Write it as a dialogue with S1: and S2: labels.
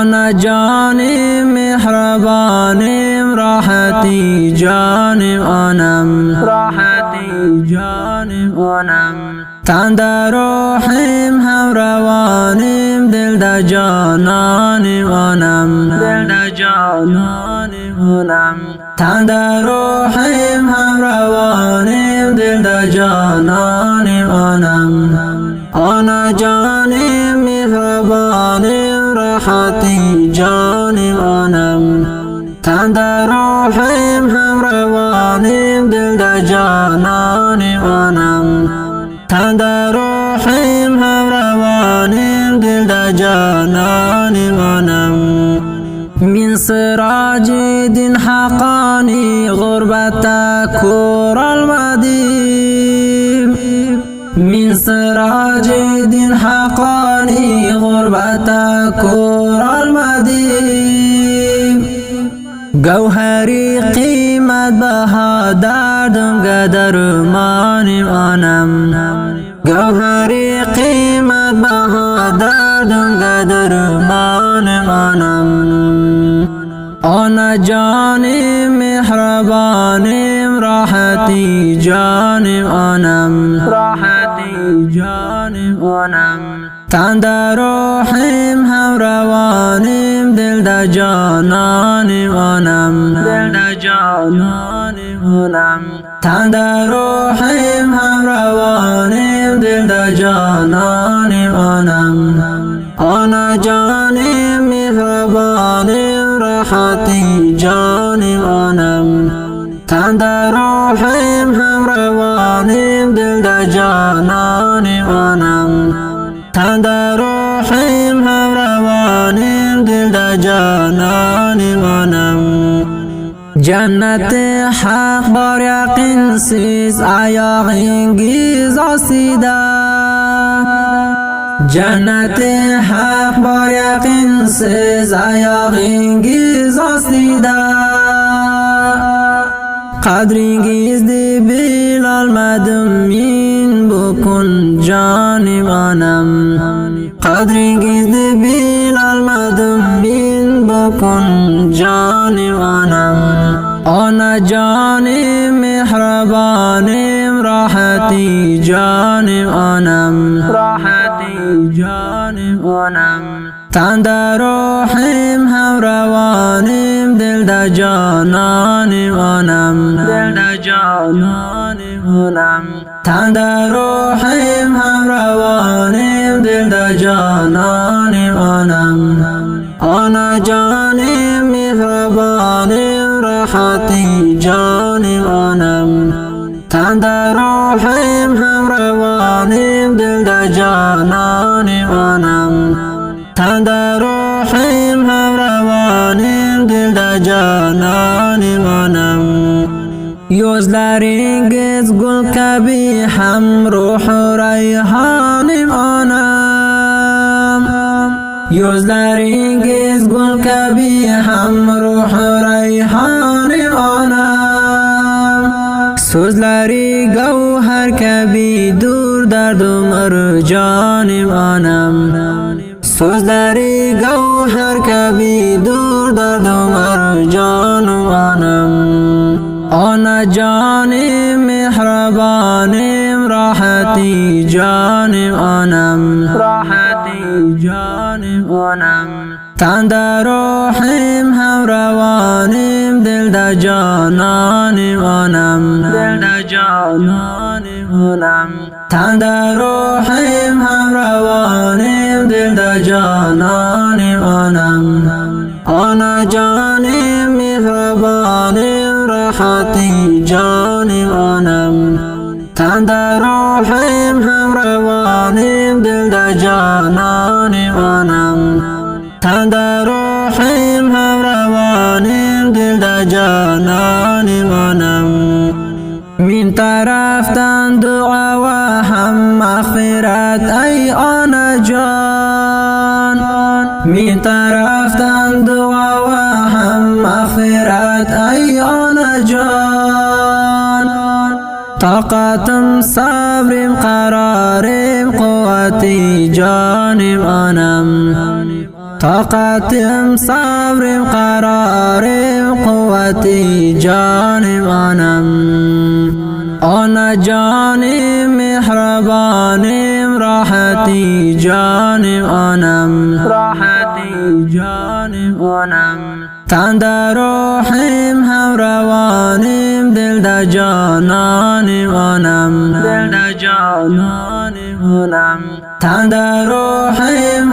S1: آنا جانم مهربانم راحتی جانم آنم راحتی جانم آنم تن در روحم هم روانم دل در جانانم آنم دل در جانانم آنم تن در روحم هم روانم دل در جانانم آنم آنا جانم مهربانم راحتی جانم آنم تن در روحم هم روانم دل در جانانم آنم تن در روحم هم روانم دل در جانانم آنم من سراج دین حقانی غربت کور المدیم من سراج دین حقانی غربت کور المدیم گوهری قیمت بها دردم گدرمانم آنم گوهری قیمت بها دردم گدرمانم آنم آنا جانم مهربانم راحتی جانم آنم راحتی جانم آنم تن در روحم هم روانم دل در جانانم آنم دل در جانانم آنم تن در روحم هم روانم دل در جانانم آنم آنا جانم مهربانم راحتی جانم آنم تن در روحم هم روانم دل در جانانم آنم تن در روحم هم روانم دل در جانانم آنم جنت حق بر یقین سیز عیاق انگیز آسیده جنت حق بر یقین سیز عیاق انگیز آسیده قدر انگیز دی بلال مدمین بکن جانم آنم قدر انگیز دی بلال مدمین بکن جانم آنم آنا جانم مهربانم راحتی جانم آنم راحتی جانم آنم تن در روحم هم روانم دل در جانانم آنم دل در جانانم آنم تن در روحم هم روانم دل در جانانم آنم آنا جانم مهربانم راحتی جانم آنم تن در روحم هم روانم دل در جانانم آنم تن در روحم هم روانم دل در جانانم آنم یوزلرینگیز گل کبی هم روح و ریحانم آنم یوزلرینگیز گل کبی هم روح و ریحانم آنم سوزلری گوهر کبی دور درد و مرجانم آنم سوزلری گوهر کبی دور درد و مرجانم آنم آنا جانم مهربانم راحتی جانم آنم راحتی جانم آنم تن در روحم هم روانم دل در جانانم آنم دل در جانانم آنم تن در روحم هم روانم دل در جانانم آنم آنا جانم مهربانم راحتی جانم آنم تن در روحم هم روانم دل در جانانم آنم تن در روحم هم روانم دل در جانانم آنم من طرفتن دعا و هم مغفرت ای آنا جان من طرفتن دعا و هم مغفرت ای آنا جان طاقتم صبرم قرارم قوتی جانم آنم طاقتم صبرم قرارم قوتی جانم آنا جانم مهربانم راحتی جانم راحتی جانم تن در روحم هم روانم دل در جانانم دل در جانانم تن در روحم